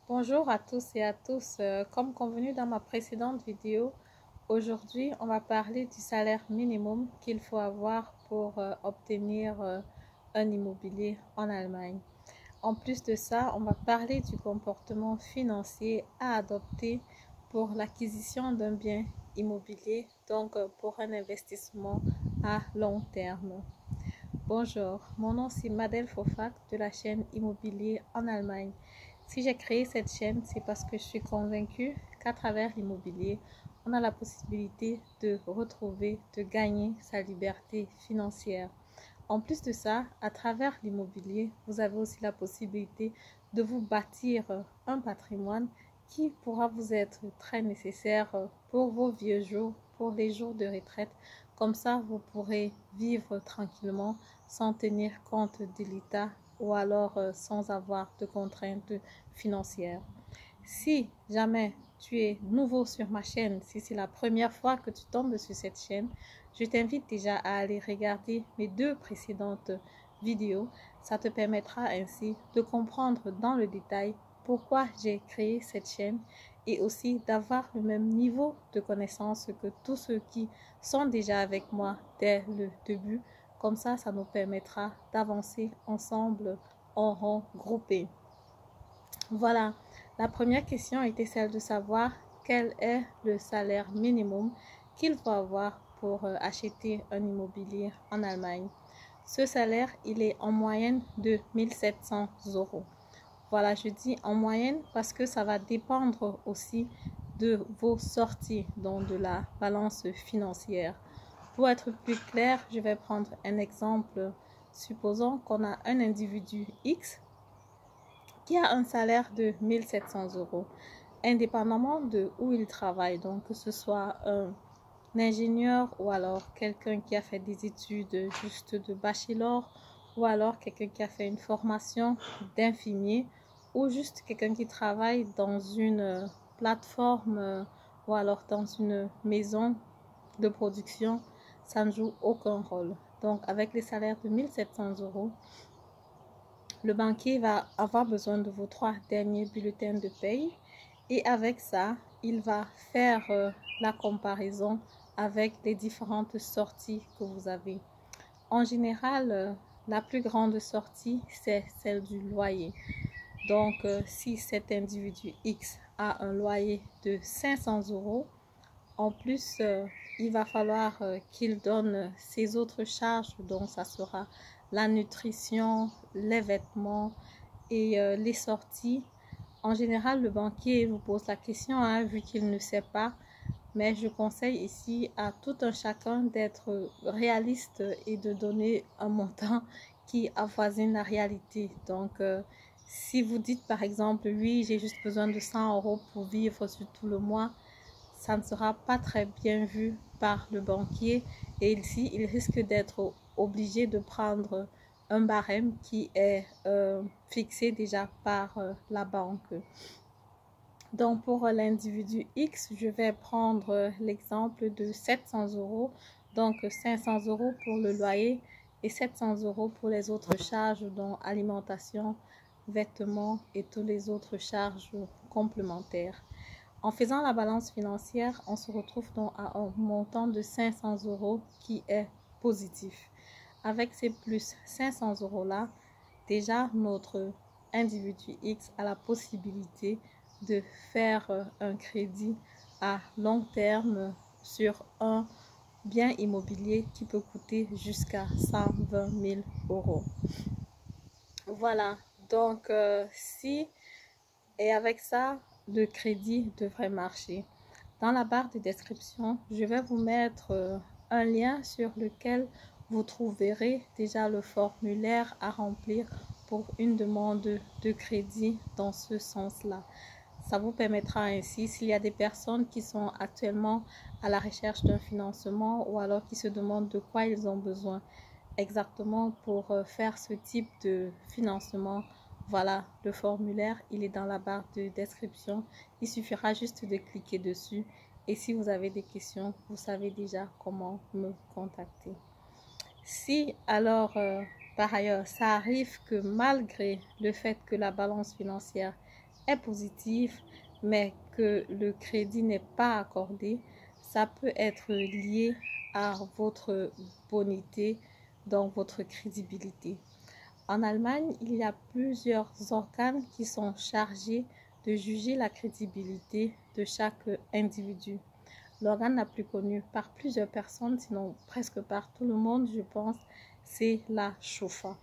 Bonjour à tous et à tous. Comme convenu dans ma précédente vidéo, aujourd'hui on va parler du salaire minimum qu'il faut avoir pour obtenir un immobilier en Allemagne. En plus de ça, on va parler du comportement financier à adopter pour l'acquisition d'un bien immobilier, donc pour un investissement à long terme. Bonjour, mon nom c'est Madel Fofak de la chaîne Immobilier en Allemagne. Si j'ai créé cette chaîne, c'est parce que je suis convaincue qu'à travers l'immobilier, on a la possibilité de retrouver, de gagner sa liberté financière. En plus de ça, à travers l'immobilier, vous avez aussi la possibilité de vous bâtir un patrimoine qui pourra vous être très nécessaire pour vos vieux jours, pour les jours de retraite. Comme ça, vous pourrez vivre tranquillement sans tenir compte de l'État ou alors sans avoir de contraintes financières. Si jamais tu es nouveau sur ma chaîne, si c'est la première fois que tu tombes sur cette chaîne, je t'invite déjà à aller regarder mes deux précédentes vidéos. Ça te permettra ainsi de comprendre dans le détail pourquoi j'ai créé cette chaîne et aussi d'avoir le même niveau de connaissance que tous ceux qui sont déjà avec moi dès le début. Comme ça nous permettra d'avancer ensemble en rang groupé. Voilà, la première question était celle de savoir quel est le salaire minimum qu'il faut avoir pour acheter un immobilier en Allemagne. Ce salaire, il est en moyenne de 1700 euros. Voilà, je dis en moyenne parce que ça va dépendre aussi de vos sorties, donc de la balance financière. Pour être plus clair, je vais prendre un exemple. Supposons qu'on a un individu X qui a un salaire de 1700 euros, indépendamment de où il travaille. Donc, que ce soit un ingénieur ou alors quelqu'un qui a fait des études juste de bachelor ou alors quelqu'un qui a fait une formation d'infirmier ou juste quelqu'un qui travaille dans une plateforme ou alors dans une maison de production, ça ne joue aucun rôle. Donc, avec les salaires de 1700 euros, le banquier va avoir besoin de vos 3 derniers bulletins de paye et avec ça, il va faire la comparaison avec les différentes sorties que vous avez. En général, la plus grande sortie, c'est celle du loyer. Donc, si cet individu X a un loyer de 500 euros, en plus, il va falloir qu'il donne ses autres charges, donc ça sera la nutrition, les vêtements et les sorties. En général, le banquier vous pose la question, hein, vu qu'il ne sait pas, mais je conseille ici à tout un chacun d'être réaliste et de donner un montant qui avoisine la réalité. Donc, si vous dites par exemple, oui, j'ai juste besoin de 100 euros pour vivre sur tout le mois, ça ne sera pas très bien vu par le banquier et ici, il risque d'être obligé de prendre un barème qui est fixé déjà par la banque. Donc, pour l'individu X, je vais prendre l'exemple de 700 euros. Donc, 500 euros pour le loyer et 700 euros pour les autres charges, dont alimentation, vêtements et toutes les autres charges complémentaires. En faisant la balance financière, on se retrouve donc à un montant de 500 euros qui est positif. Avec ces plus 500 euros là, déjà notre individu X a la possibilité de faire un crédit à long terme sur un bien immobilier qui peut coûter jusqu'à 120 000 euros. Voilà, donc si et avec ça, le crédit devrait marcher. Dans la barre de description, je vais vous mettre un lien sur lequel vous trouverez déjà le formulaire à remplir pour une demande de crédit dans ce sens-là. Ça vous permettra ainsi, s'il y a des personnes qui sont actuellement à la recherche d'un financement ou alors qui se demandent de quoi ils ont besoin exactement pour faire ce type de financement. Voilà, le formulaire, il est dans la barre de description. Il suffira juste de cliquer dessus. Et si vous avez des questions, vous savez déjà comment me contacter. Si alors, par ailleurs, ça arrive que malgré le fait que la balance financière est positif, mais que le crédit n'est pas accordé, ça peut être lié à votre bonité, donc votre crédibilité. En Allemagne, il y a plusieurs organes qui sont chargés de juger la crédibilité de chaque individu. L'organe le plus connu par plusieurs personnes, sinon presque par tout le monde, je pense, c'est la Schufa.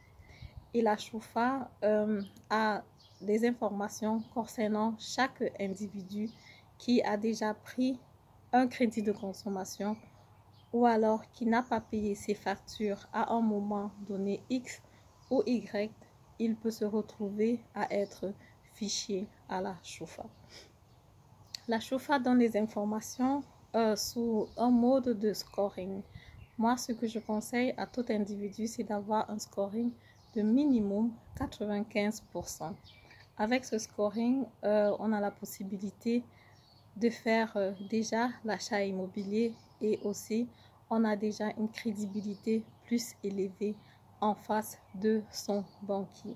Et la Schufa a des informations concernant chaque individu qui a déjà pris un crédit de consommation ou alors qui n'a pas payé ses factures à un moment donné X ou Y. Il peut se retrouver à être fiché à la Schufa. La Schufa donne des informations sous un mode de scoring. Moi, ce que je conseille à tout individu, c'est d'avoir un scoring de minimum 95%. Avec ce scoring, on a la possibilité de faire déjà l'achat immobilier et aussi on a déjà une crédibilité plus élevée en face de son banquier.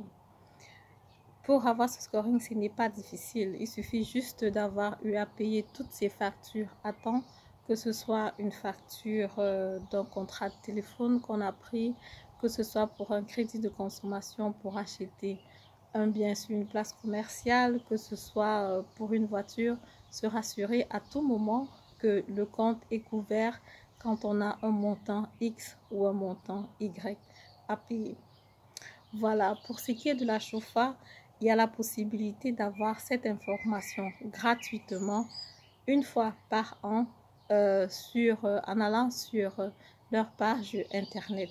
Pour avoir ce scoring, ce n'est pas difficile. Il suffit juste d'avoir eu à payer toutes ses factures à temps, que ce soit une facture d'un contrat de téléphone qu'on a pris, que ce soit pour un crédit de consommation pour acheter un bien sur une place commerciale, que ce soit pour une voiture, se rassurer à tout moment que le compte est couvert quand on a un montant X ou un montant Y à payer. Voilà, pour ce qui est de la Schufa, il y a la possibilité d'avoir cette information gratuitement une fois par an en allant sur leur page internet.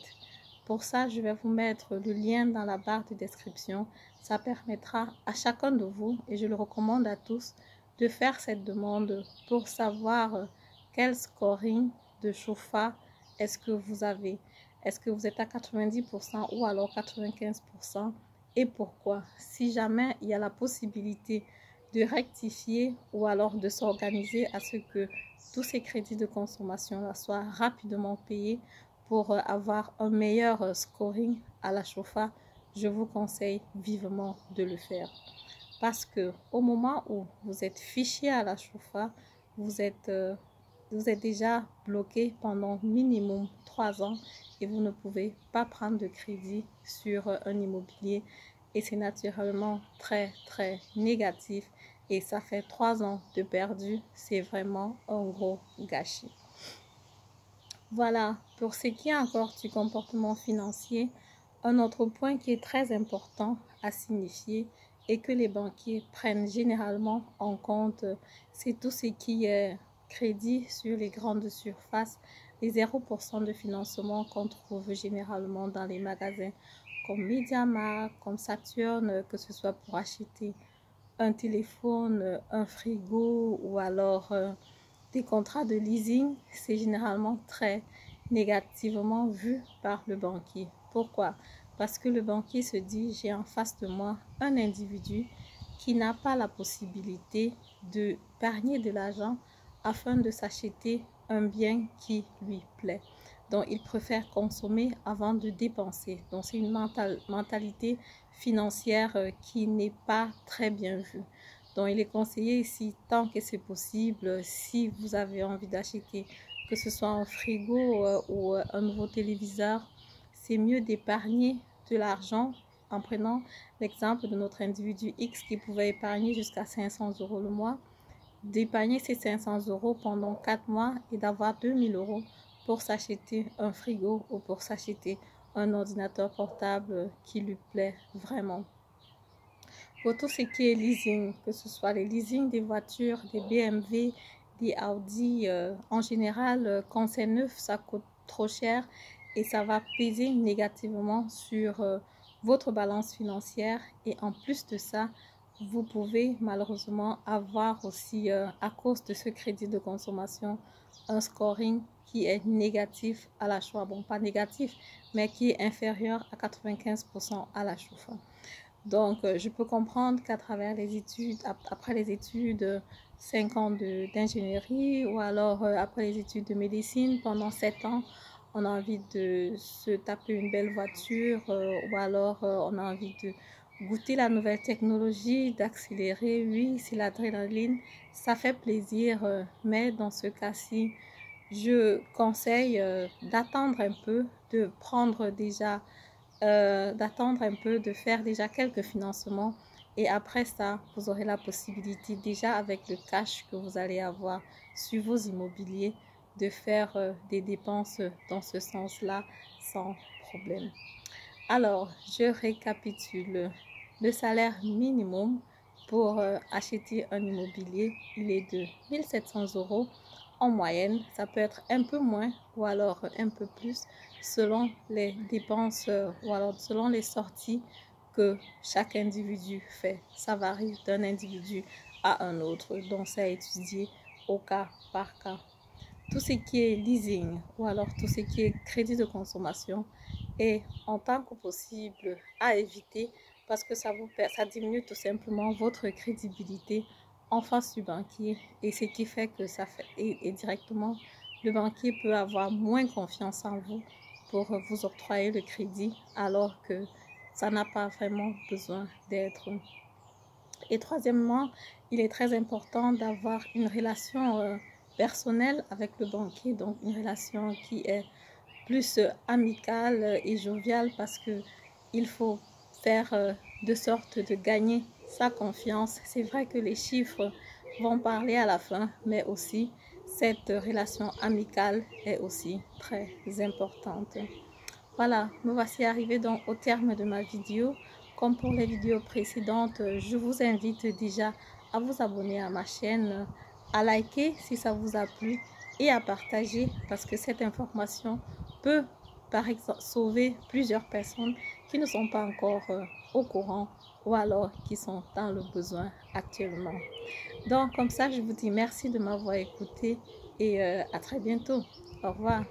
Pour ça, je vais vous mettre le lien dans la barre de description. Ça permettra à chacun de vous, et je le recommande à tous, de faire cette demande pour savoir quel scoring de Schufa est-ce que vous avez. Est-ce que vous êtes à 90% ou alors 95% et pourquoi? Si jamais il y a la possibilité de rectifier ou alors de s'organiser à ce que tous ces crédits de consommation soient rapidement payés pour avoir un meilleur scoring à la Schufa, je vous conseille vivement de le faire. Parce que au moment où vous êtes fiché à la Schufa, vous êtes déjà bloqué pendant minimum 3 ans et vous ne pouvez pas prendre de crédit sur un immobilier et c'est naturellement très négatif et ça fait 3 ans de perdu. C'est vraiment un gros gâchis. Voilà, pour ce qui est encore du comportement financier, un autre point qui est très important à signifier et que les banquiers prennent généralement en compte, c'est tout ce qui est crédit sur les grandes surfaces, les 0% de financement qu'on trouve généralement dans les magasins comme MediaMarkt, comme Saturn, que ce soit pour acheter un téléphone, un frigo ou alors des contrats de leasing, c'est généralement très négativement vu par le banquier. Pourquoi? Parce que le banquier se dit, j'ai en face de moi un individu qui n'a pas la possibilité de d'épargner de l'argent afin de s'acheter un bien qui lui plaît. Donc, il préfère consommer avant de dépenser. Donc, c'est une mentalité financière qui n'est pas très bien vue. Donc, il est conseillé ici, tant que c'est possible, si vous avez envie d'acheter, que ce soit un frigo ou un nouveau téléviseur, c'est mieux d'épargner de l'argent en prenant l'exemple de notre individu X qui pouvait épargner jusqu'à 500 € le mois, d'épargner ces 500 € pendant 4 mois et d'avoir 2000 € pour s'acheter un frigo ou pour s'acheter un ordinateur portable qui lui plaît vraiment. Pour tout ce qui est leasing, que ce soit les leasing des voitures, des BMW, des Audi, en général, quand c'est neuf, ça coûte trop cher et ça va peser négativement sur votre balance financière. Et en plus de ça, vous pouvez malheureusement avoir aussi, à cause de ce crédit de consommation, un scoring qui est négatif à l'achat. Bon, pas négatif, mais qui est inférieur à 95% à la Schufa. Donc, je peux comprendre qu'à travers les études, après les études, 5 ans d'ingénierie ou alors après les études de médecine, pendant 7 ans, on a envie de se taper une belle voiture ou alors on a envie de goûter la nouvelle technologie, d'accélérer. Oui, c'est l'adrénaline, ça fait plaisir, mais dans ce cas-ci, je conseille d'attendre un peu, de prendre déjà, d'attendre un peu, de faire déjà quelques financements. Et après ça, vous aurez la possibilité déjà avec le cash que vous allez avoir sur vos immobiliers de faire des dépenses dans ce sens-là sans problème. Alors, je récapitule. Le salaire minimum pour acheter un immobilier, il est de 1700 € en moyenne. Ça peut être un peu moins ou alors un peu plus selon les dépenses ou alors selon les sorties que chaque individu fait. Ça varie d'un individu à un autre, donc c'est à étudier au cas par cas. Tout ce qui est leasing ou alors tout ce qui est crédit de consommation est en tant que possible à éviter parce que ça diminue tout simplement votre crédibilité en face du banquier et ce qui fait que ça fait et directement le banquier peut avoir moins confiance en vous pour vous octroyer le crédit alors que ça n'a pas vraiment besoin d'être. Et troisièmement, il est très important d'avoir une relation personnelle avec le banquier, donc une relation qui est plus amicale et joviale parce que il faut faire de sorte de gagner sa confiance. C'est vrai que les chiffres vont parler à la fin, mais aussi cette relation amicale est aussi très importante. Voilà, me voici arrivé donc au terme de ma vidéo. Comme pour les vidéos précédentes, je vous invite déjà à vous abonner à ma chaîne, à liker si ça vous a plu et à partager parce que cette information peut par exemple sauver plusieurs personnes qui ne sont pas encore au courant ou alors qui sont dans le besoin actuellement. Donc comme ça, je vous dis merci de m'avoir écouté et à très bientôt. Au revoir.